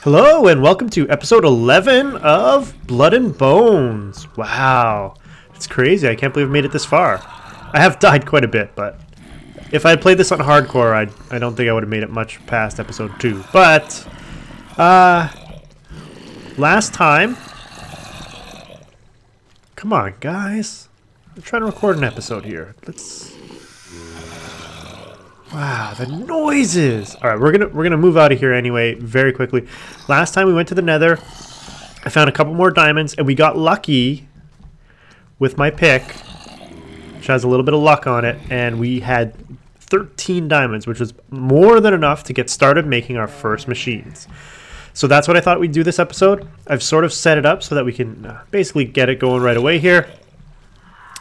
Hello and welcome to episode 11 of Blood and Bones. Wow, it's crazy. I can't believe I made it this far. I have died quite a bit, but if I had played this on hardcore, I don't think I would have made it much past episode 2. But last time, come on guys, I'm trying to record an episode here. Wow, the noises! Alright, we're gonna move out of here anyway, very quickly. Last time we went to the nether, I found a couple more diamonds, and we got lucky with my pick, which has a little bit of luck on it, and we had 13 diamonds, which was more than enough to get started making our first machines. So that's what I thought we'd do this episode. I've sort of set it up so that we can basically get it going right away here.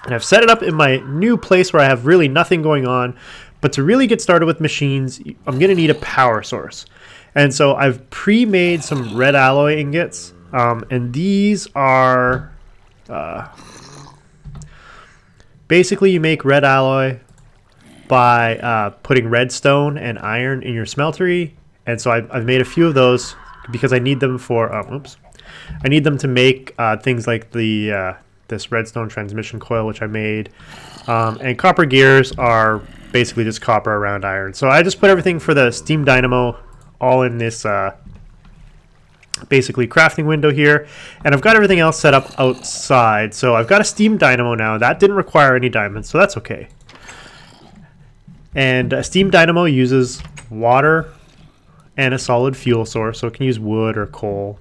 And I've set it up in my new place where I have really nothing going on. But to really get started with machines, I'm going to need a power source. And so I've pre-made some red alloy ingots. And these are... basically, you make red alloy by putting redstone and iron in your smeltery. And so I've made a few of those because I need them for... I need them to make things like the this redstone transmission coil, which I made. And copper gears are... basically just copper around iron. So I just put everything for the steam dynamo all in this basically crafting window here, and I've got everything else set up outside. So I've got a steam dynamo now. That didn't require any diamonds, so that's okay. And a steam dynamo uses water and a solid fuel source, so it can use wood or coal.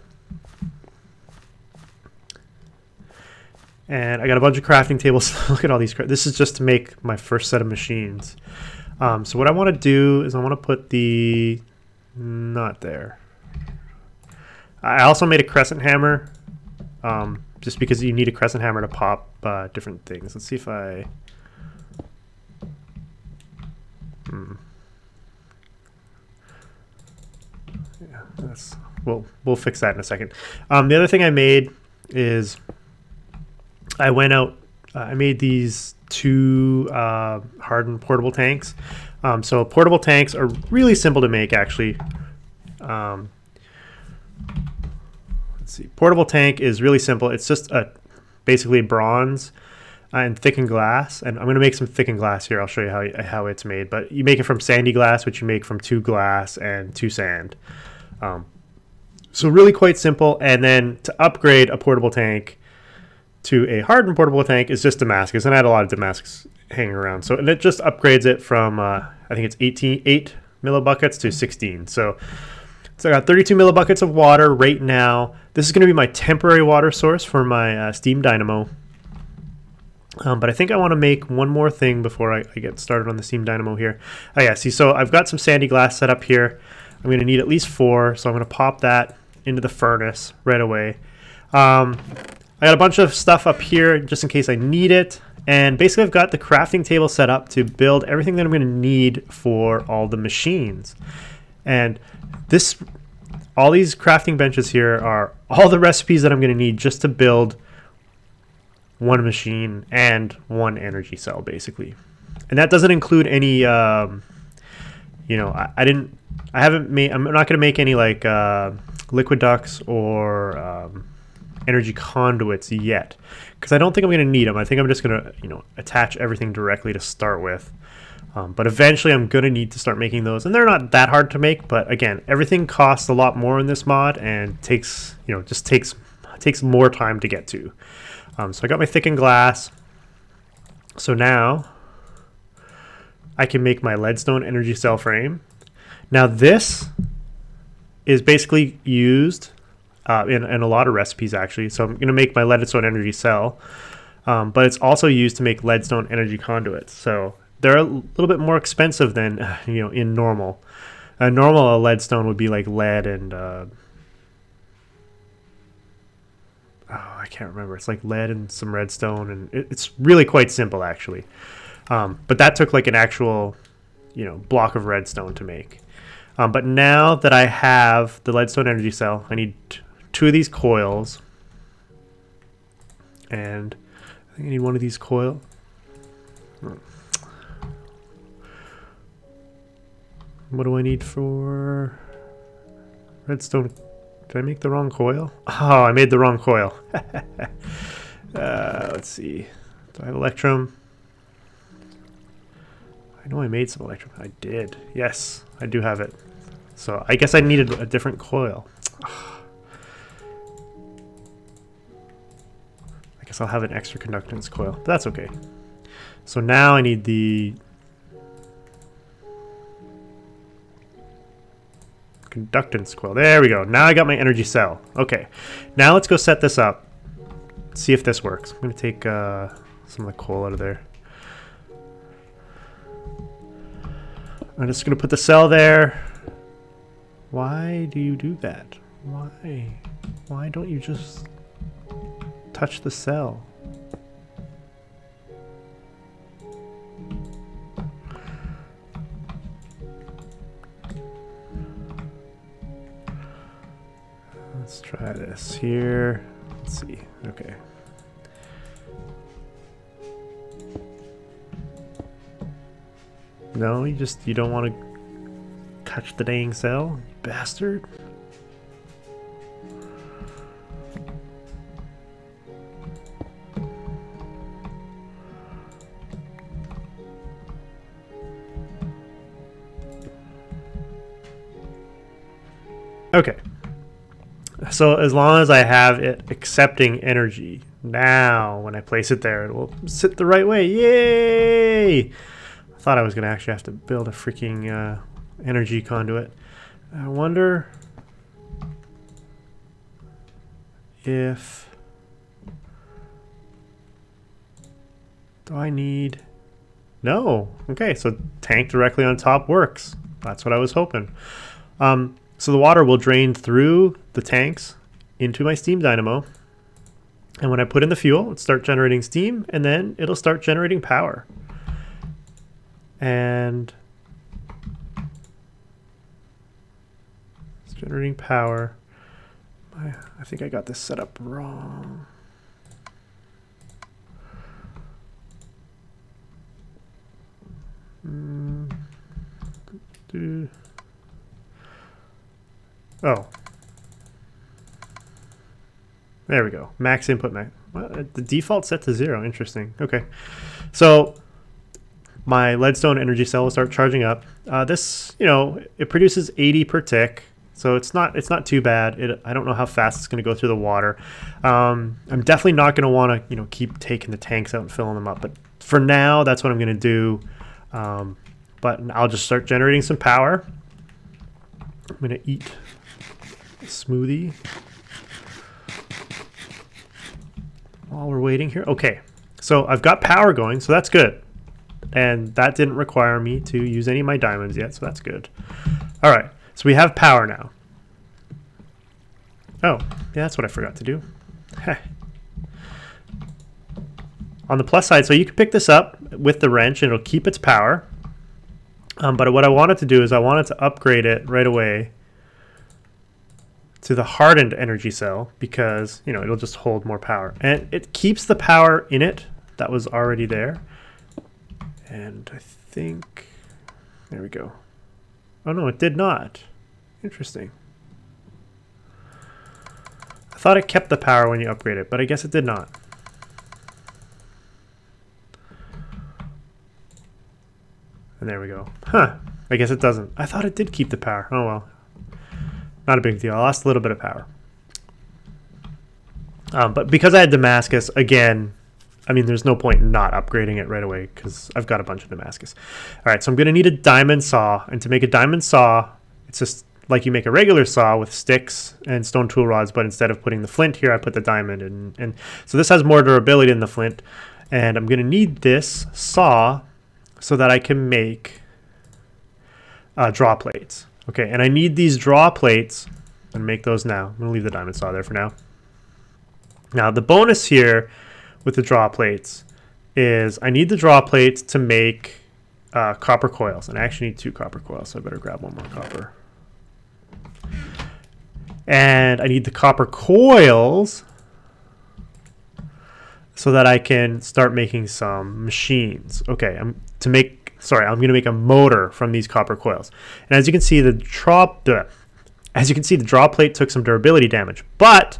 And I got a bunch of crafting tables. Look at all these. This is just to make my first set of machines. So what I want to do is I want to put the... not there. I also made a crescent hammer. Just because you need a crescent hammer to pop different things. Let's see if I... Yeah, that's... We'll fix that in a second. The other thing I made is... I went out, I made these two hardened portable tanks. So portable tanks are really simple to make, actually. Let's see, portable tank is really simple. It's just basically bronze and thickened glass. And I'm going to make some thickened glass here. I'll show you how it's made. But you make it from sandy glass, which you make from 2 glass and 2 sand. So really quite simple. And then to upgrade a portable tank to a hardened portable tank is just Damascus, and I had a lot of Damascus hanging around. So and it just upgrades it from I think it's 8 millibuckets to 16. So I got 32 millibuckets of water right now. This is going to be my temporary water source for my steam dynamo. But I think I want to make one more thing before I get started on the steam dynamo here. Oh yeah, see, so I've got some sandy glass set up here. I'm going to need at least 4, so I'm going to pop that into the furnace right away. I got a bunch of stuff up here just in case I need it. And basically I've got the crafting table set up to build everything that I'm going to need for all the machines. And all these crafting benches here are all the recipes that I'm going to need just to build one machine and one energy cell, basically. And that doesn't include any, you know, I'm not going to make any like liquid ducts or energy conduits yet, because I don't think I'm going to need them. I think I'm just going to, you know, attach everything directly to start with. But eventually I'm going to need to start making those, and they're not that hard to make. But again, everything costs a lot more in this mod and takes, you know, just takes more time to get to. So I got my thickened glass. So now I can make my leadstone energy cell frame. Now this is basically used in a lot of recipes, actually. So I'm going to make my leadstone energy cell, but it's also used to make leadstone energy conduits. So they're a little bit more expensive than, you know, in normal. Normal leadstone would be like lead and I can't remember. It's like lead and some redstone, and it's really quite simple, actually. But that took like an actual, you know, block of redstone to make. But now that I have the leadstone energy cell, I need 2 of these coils, and I think I need 1 of these coil. What do I need for redstone Did I make the wrong coil? Oh, I made the wrong coil. Let's see. Do I have electrum? I know I made some electrum. I did. Yes, I do have it. So I guess I needed a different coil. I guess I'll have an extra conductance coil. But that's okay. So now I need the conductance coil. There we go. Now I got my energy cell. Okay. Now let's go set this up. See if this works. I'm going to take some of the coal out of there. I'm just going to put the cell there. Why do you do that? Why? Why don't you just touch the cell? Let's try this here. Let's see. Okay. No, you don't want to touch the dang cell, you bastard. Okay. So as long as I have it accepting energy, now when I place it there, it will sit the right way. Yay! I thought I was going to actually have to build a freaking energy conduit. I wonder if... Do I need... No. Okay, so tank directly on top works. That's what I was hoping. So the water will drain through the tanks into my steam dynamo. And when I put in the fuel, it'll start generating steam, and then it'll start generating power. And it's generating power. I think I got this set up wrong. Oh. There we go. Max input max. Well, the default set to 0. Interesting. Okay. So my leadstone energy cell will start charging up. This, it produces 80 per tick. So it's not too bad. I don't know how fast it's going to go through the water. I'm definitely not going to want to, keep taking the tanks out and filling them up. But for now, that's what I'm going to do. But I'll just start generating some power. I'm going to eat a smoothie while we're waiting here. Okay, so I've got power going, so that's good. And that didn't require me to use any of my diamonds yet, so that's good. All right, so we have power now. Oh, yeah, that's what I forgot to do. On the plus side, so you can pick this up with the wrench and it'll keep its power. But what I wanted to do is I wanted to upgrade it right away to the hardened energy cell because, it'll just hold more power. And it keeps the power in it that was already there. And I think, there we go. Oh no, it did not. Interesting. I thought it kept the power when you upgrade it, but I guess it did not. And there we go. Huh. I guess it doesn't. I thought it did keep the power. Oh well. Not a big deal. I lost a little bit of power. But because I had Damascus, again, there's no point in not upgrading it right away because I've got a bunch of Damascus. All right, so I'm going to need a diamond saw. And to make a diamond saw, it's just like you make a regular saw with sticks and stone tool rods, but instead of putting the flint here, I put the diamond. And so this has more durability than the flint. And I'm going to need this saw so that I can make draw plates. Okay, and I need these draw plates. I'm going to make those now. I'm going to leave the diamond saw there for now. Now, the bonus here with the draw plates is I need the draw plates to make copper coils. And I actually need 2 copper coils, so I better grab 1 more copper. And I need the copper coils so that I can start making some machines. Okay, I'm going to make a motor from these copper coils. And as you can see, the As you can see, the draw plate took some durability damage, but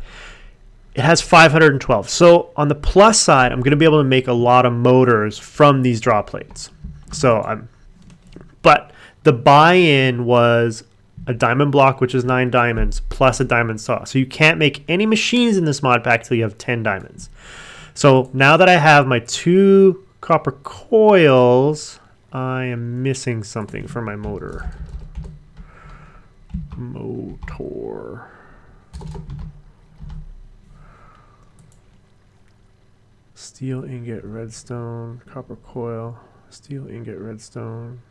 it has 512. So on the plus side, I'm going to be able to make a lot of motors from these draw plates. So but the buy-in was a diamond block, which is 9 diamonds, plus a diamond saw. So you can't make any machines in this mod pack till you have 10 diamonds. So now that I have my 2 copper coils, I am missing something for my motor. Steel ingot, redstone, copper coil, steel ingot, redstone.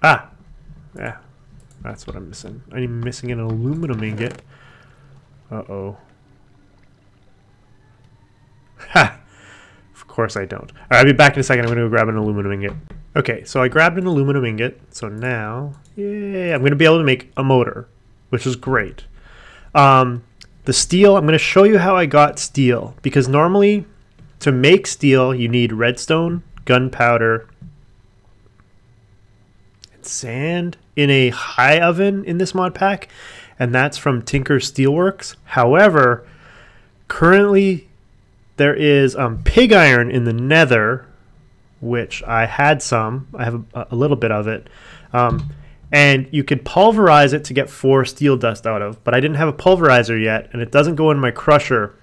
Ah, yeah, that's what I'm missing. I'm missing an aluminum ingot. Uh-oh. Ha! Of course I don't. All right, I'll be back in a second. I'm going to go grab an aluminum ingot. Okay, so I grabbed an aluminum ingot. So now, yeah, I'm going to be able to make a motor, which is great. The steel, I'm going to show you how I got steel, because normally to make steel, you need redstone, gunpowder, and sand in a high oven in this mod pack, and that's from Tinker Steelworks. However, currently there is pig iron in the nether, which I had some. I have a little bit of it. And you could pulverize it to get 4 steel dust out of, but I didn't have a pulverizer yet, and it doesn't go in my crusher.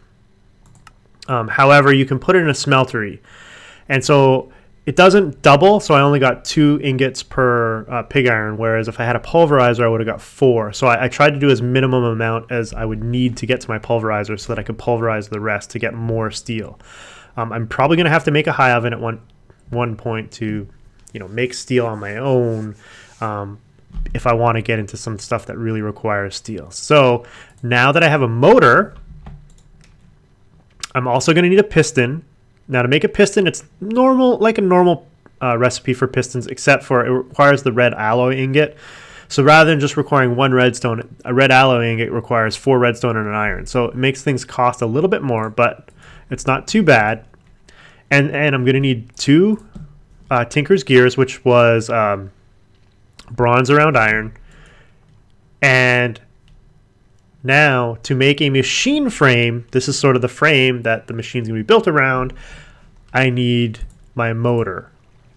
However, you can put it in a smeltery. And so it doesn't double, so I only got 2 ingots per pig iron, whereas if I had a pulverizer, I would have got 4. So I tried to do as minimum amount as I would need to get to my pulverizer so that I could pulverize the rest to get more steel. I'm probably going to have to make a high oven at one point to, make steel on my own, if I want to get into some stuff that really requires steel. So now that I have a motor, I'm also going to need a piston. Now to make a piston, it's normal, like a normal recipe for pistons, except for it requires the red alloy ingot. So rather than just requiring 1 redstone, a red alloy ingot requires 4 redstone and an iron. So it makes things cost a little bit more, but it's not too bad. And I'm going to need 2 Tinker's gears, which was bronze around iron. And now to make a machine frame, this is sort of the frame that the machine's going to be built around, I need my motor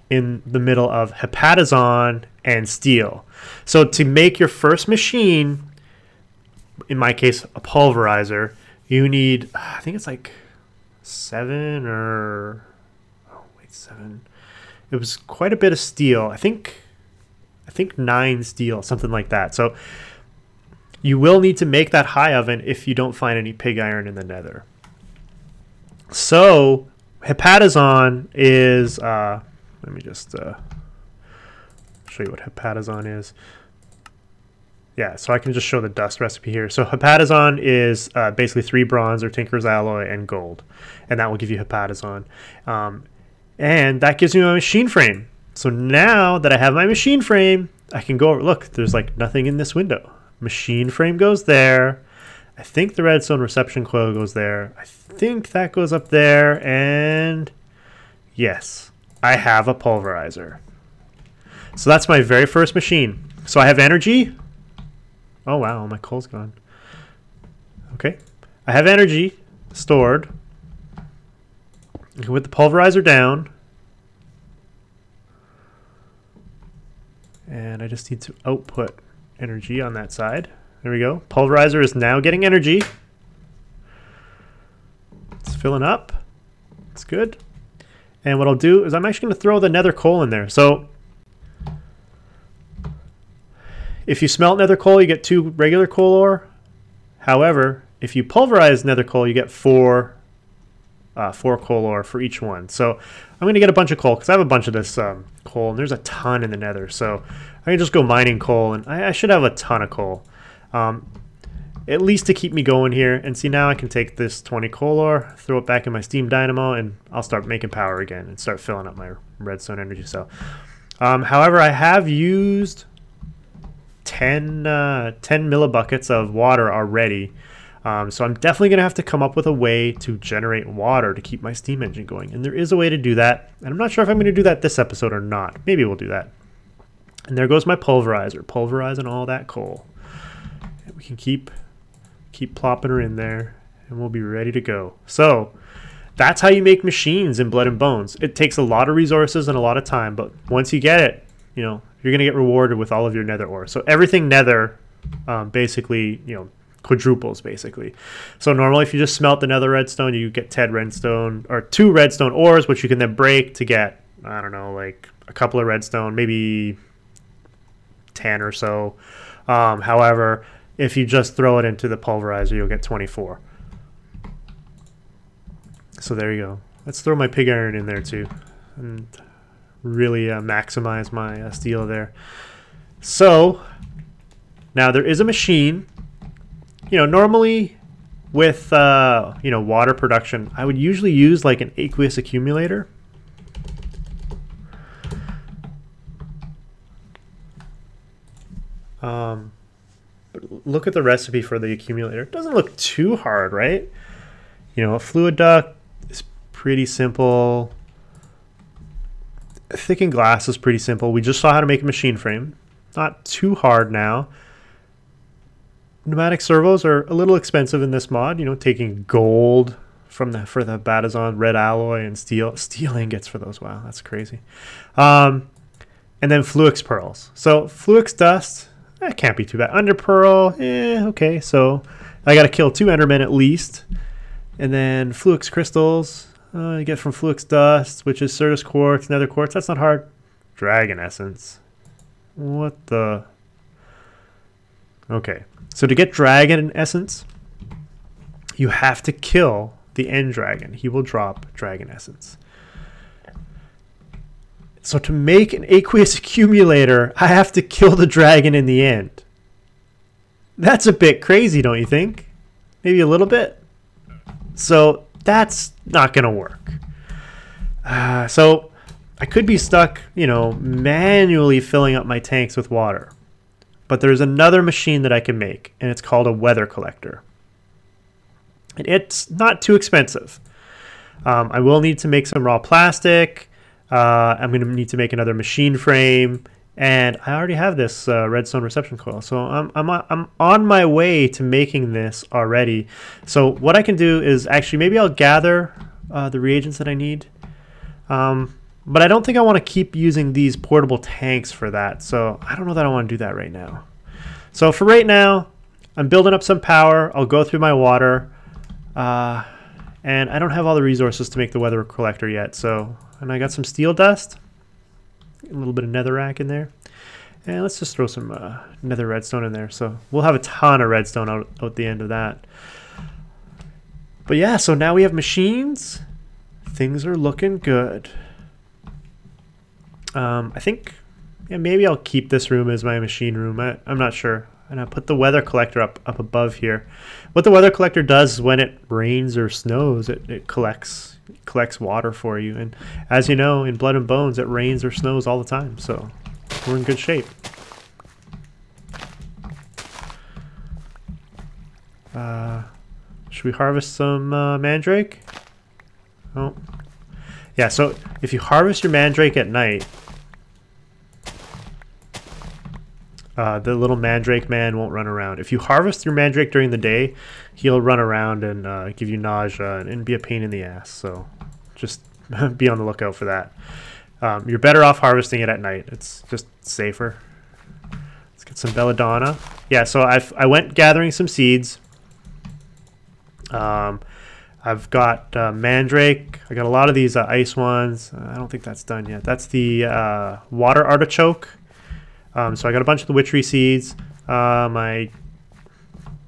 in the middle of hepatazon and steel. So to make your first machine, in my case a pulverizer, you need, I think it's like 7 or, oh wait, 7. It was quite a bit of steel. I think 9 steel, something like that. So you will need to make that high oven if you don't find any pig iron in the nether. So hepatazon is, let me just show you what hepatazon is. Yeah, so I can just show the dust recipe here. So hepatazon is basically 3 bronze or Tinker's alloy and gold, and that will give you hepatazon. And that gives me my machine frame. So now that I have my machine frame, I can go, look, there's like nothing in this window. Machine frame goes there. I think the redstone reception coil goes there. I think that goes up there. And yes, I have a pulverizer. So that's my very first machine. So I have energy. Oh, wow, my coal's gone. Okay. I have energy stored. I can put the pulverizer down. And I just need to output energy on that side. There we go. Pulverizer is now getting energy. It's filling up. It's good. And what I'll do is I'm actually going to throw the nether coal in there. So if you smelt nether coal, you get 2 regular coal ore. However, if you pulverize nether coal, you get 4 coal ore for each one. So I'm going to get a bunch of coal because I have a bunch of this coal, and there's a ton in the nether. So I can just go mining coal, and I should have a ton of coal, at least to keep me going here. And see, now I can take this 20 coal ore, throw it back in my steam dynamo, and I'll start making power again and start filling up my redstone energy cell. However, I have used 10 millibuckets of water already. So I'm definitely going to have to come up with a way to generate water to keep my steam engine going. And there is a way to do that. And I'm not sure if I'm going to do that this episode or not. Maybe we'll do that. And there goes my pulverizer, pulverizing all that coal. And we can keep plopping her in there, and we'll be ready to go. So that's how you make machines in Blood and Bones. It takes a lot of resources and a lot of time, but once you get it, you know, you're going to get rewarded with all of your nether ore. So everything nether basically, you know, quadruples basically. So normally if you just smelt the nether redstone, you get 10 redstone or 2 redstone ores, which you can then break to get, I don't know, like a couple of redstone, maybe 10 or so. However, if you just throw it into the pulverizer, you'll get 24. So there you go. Let's throw my pig iron in there too, and really maximize my steel there. So now there is a machine. You know, normally with you know, water production, I would usually use like an aqueous accumulator. But look at the recipe for the accumulator. It doesn't look too hard, right? You know, a fluid duct is pretty simple. Thickened glass is pretty simple. We just saw how to make a machine frame. Not too hard now. Pneumatic servos are a little expensive in this mod. You know, taking gold for the Batazon, red alloy, and steel ingots for those. Wow, that's crazy. And then Fluix pearls. So Fluix dust, that can't be too bad. Under pearl, okay. So I got to kill 2 endermen at least. And then Fluix crystals, you get from Fluix dust, which is Certus quartz, nether quartz. That's not hard. Dragon essence. What the? Okay. So to get dragon essence, you have to kill the end dragon. He will drop dragon essence. So to make an aqueous accumulator, I have to kill the dragon in the end. That's a bit crazy, don't you think? Maybe a little bit? So that's not going to work. So I could be stuck, you know, manually filling up my tanks with water. But there's another machine that I can make, and it's called a weather collector. And it's not too expensive. I will need to make some raw plastic. I'm going to need to make another machine frame, and I already have this redstone reception coil. So I'm on my way to making this already. So what I can do is actually maybe I'll gather the reagents that I need. But I don't think I want to keep using these portable tanks for that. So I don't know that I want to do that right now. So for right now, I'm building up some power. I'll go through my water. And I don't have all the resources to make the weather collector yet. So, and I got some steel dust. A little bit of netherrack in there. And let's just throw some nether redstone in there. So we'll have a ton of redstone out the end of that. But yeah, so now we have machines. Things are looking good. I think, yeah, maybe I'll keep this room as my machine room. I'm not sure. And I'll put the weather collector up above here. What the weather collector does is when it rains or snows, it collects water for you. And as you know, in Blood and Bones, it rains or snows all the time. So we're in good shape. Should we harvest some mandrake? Oh. Yeah, so if you harvest your mandrake at night, the little mandrake man won't run around. If you harvest your mandrake during the day, he'll run around and give you nausea and be a pain in the ass. So just be on the lookout for that. You're better off harvesting it at night. It's just safer. Let's get some belladonna. Yeah, so I went gathering some seeds. I've got mandrake. I got a lot of these ice ones. I don't think that's done yet. That's the water artichoke. So I got a bunch of the witchery seeds. My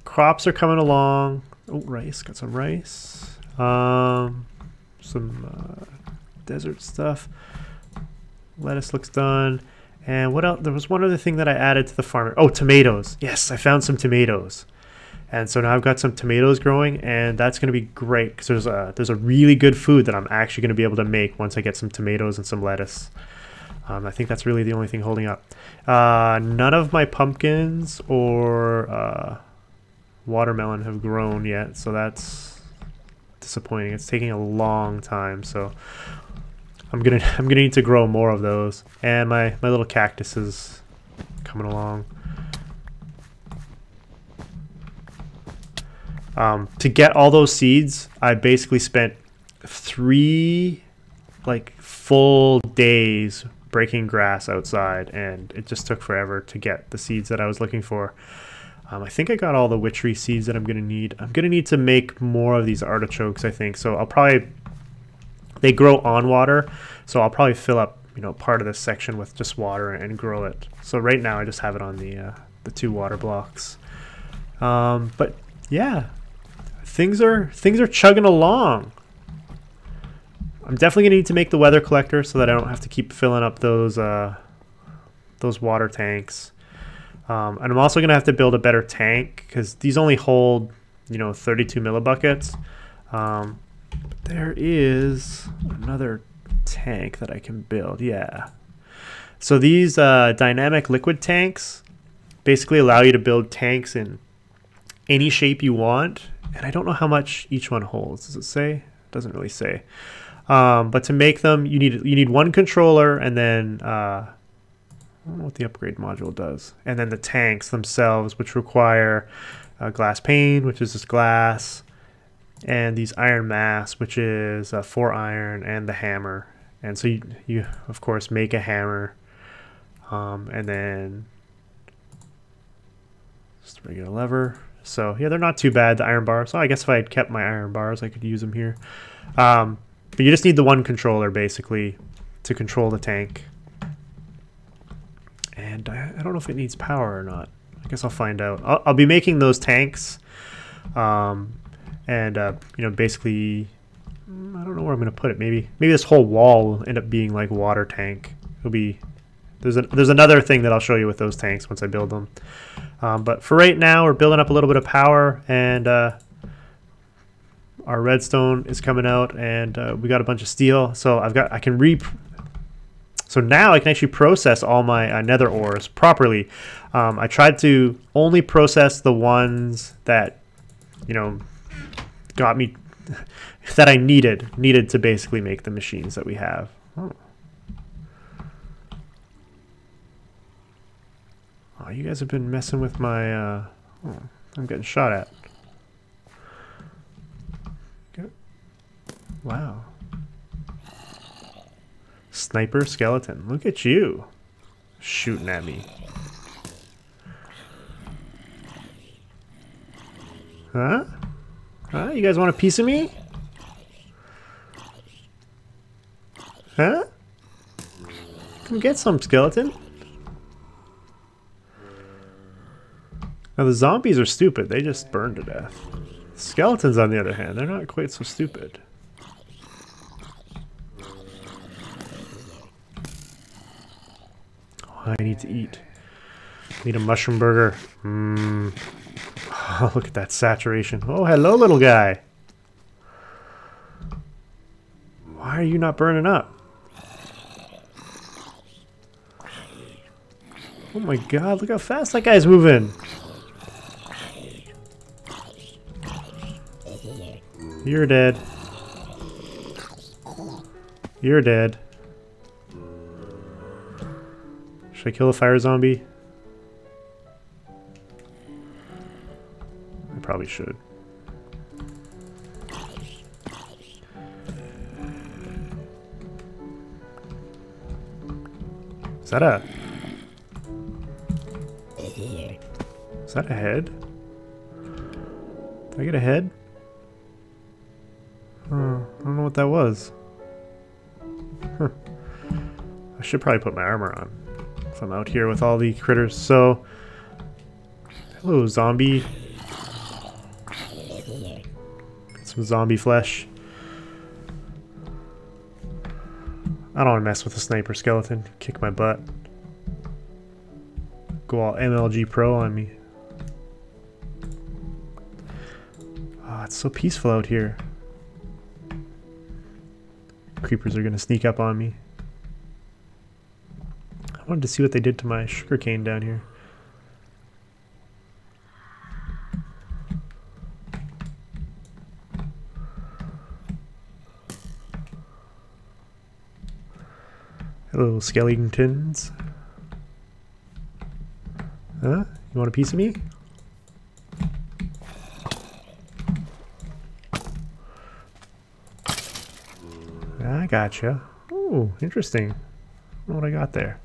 crops are coming along. Oh, rice. Got some rice. Some desert stuff. Lettuce looks done. And what else? There was one other thing that I added to the farm. Oh, tomatoes. Yes, I found some tomatoes. And so now I've got some tomatoes growing, and that's going to be great because there's a really good food that I'm actually going to be able to make once I get some tomatoes and some lettuce. I think that's really the only thing holding up. None of my pumpkins or watermelon have grown yet, so that's disappointing. It's taking a long time, so I'm gonna need to grow more of those. And my little cactuses coming along. To get all those seeds, I basically spent 3 like full days breaking grass outside, and it just took forever to get the seeds that I was looking for. I think I got all the witchery seeds that I'm gonna need. I'm gonna need to make more of these artichokes, I think. So I'll probably, they grow on water, so I'll probably fill up, you know, part of this section with just water and grow it. So right now I just have it on the 2 water blocks. But yeah, things are chugging along. I'm definitely gonna need to make the weather collector so that I don't have to keep filling up those water tanks. And I'm also gonna have to build a better tank because these only hold, you know, 32 millibuckets. But there is another tank that I can build. Yeah. So these dynamic liquid tanks basically allow you to build tanks in any shape you want. And I don't know how much each one holds. Does it say? It doesn't really say. But to make them, you need 1 controller, and then I don't know what the upgrade module does. And then the tanks themselves, which require glass pane, which is just glass, and these iron mass, which is 4 iron, and the hammer. And so you of course make a hammer, and then just a regular lever. So yeah, they're not too bad, the iron bars. So I guess if I had kept my iron bars, I could use them here. But you just need the 1 controller basically to control the tank. And I don't know if it needs power or not. I guess I'll find out. I'll be making those tanks, and you know, basically, I don't know where I'm gonna put it. Maybe this whole wall will end up being like water tank. It'll be there's another thing that I'll show you with those tanks once I build them. But for right now, we're building up a little bit of power, and our redstone is coming out, and we got a bunch of steel. So so now I can actually process all my nether ores properly. I tried to only process the ones that, you know, got me that I needed to basically make the machines that we have. Oh, you guys have been messing with my oh, I'm getting shot at. Wow. Sniper skeleton. Look at you. Shooting at me. Huh? Huh? You guys want a piece of me? Huh? Come get some, skeleton. Now the zombies are stupid. They just burn to death. Skeletons, on the other hand, they're not quite so stupid. I need to eat. Need a mushroom burger. Oh, look at that saturation. Oh, hello, little guy. Why are you not burning up? Oh my god, look how fast that guy's moving. You're dead. You're dead. Should I kill a fire zombie? I probably should. Is that a... Is that a head? Did I get a head? I don't know what that was. Huh. I should probably put my armor on if I'm out here with all the critters. So, hello, zombie. Get some zombie flesh. I don't want to mess with a sniper skeleton. Kick my butt. Go all MLG Pro on me. Oh, it's so peaceful out here. Creepers are gonna sneak up on me. I wanted to see what they did to my sugarcane down here. Hello, skeletons. Huh? You want a piece of me? I gotcha. Ooh, interesting. I don't know what I got there.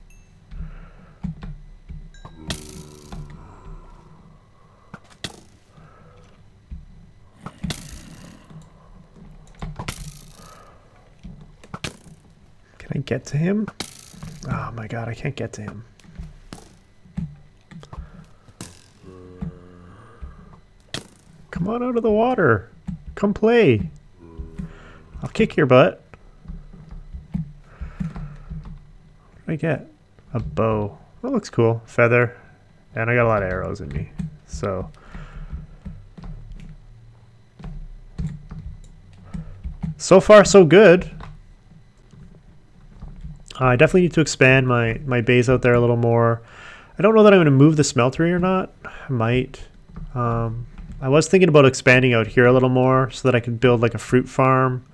Can I get to him? Oh my god, I can't get to him. Come on out of the water. Come play. I'll kick your butt. What did I get? A bow. That looks cool. Feather. And I got a lot of arrows in me. So. So far, so good. I definitely need to expand my base out there a little more. I don't know that I'm going to move the smeltery or not. I might. I was thinking about expanding out here a little more so that I could build like a fruit farm,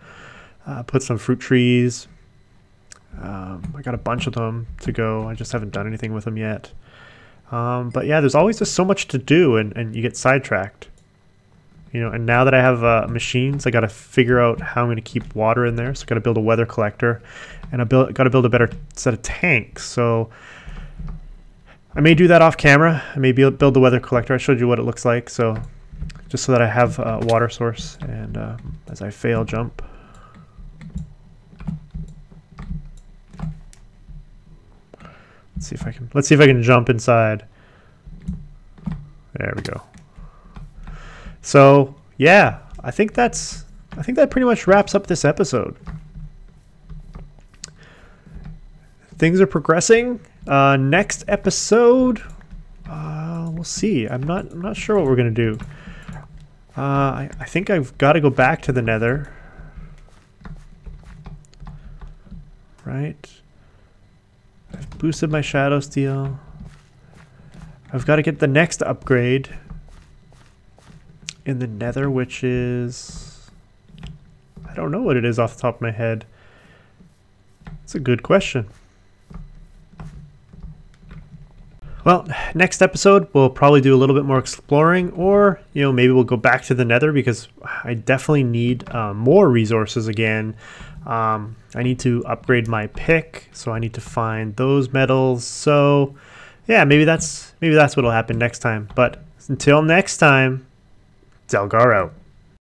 put some fruit trees. I got a bunch of them to go. I just haven't done anything with them yet. But yeah, there's always just so much to do, and you get sidetracked. You know, and now that I have machines, I got to figure out how I'm going to keep water in there. So I got to build a weather collector, and I got to build a better set of tanks. So I may do that off camera. I may build the weather collector. I showed you what it looks like. So just so that I have a water source, and as I fail, jump. Let's see if I can jump inside. There we go. So yeah, I think that pretty much wraps up this episode. Things are progressing. Next episode, we'll see. I'm not sure what we're gonna do. I think I've got to go back to the nether. Right. I've boosted my shadow steel. I've got to get the next upgrade in the nether, which is... I don't know what it is off the top of my head. It's a good question. Well, next episode, we'll probably do a little bit more exploring, or, you know, maybe we'll go back to the nether because I definitely need more resources again. I need to upgrade my pick, so I need to find those metals. So, yeah, maybe that's what'll happen next time. But until next time, Delgar out.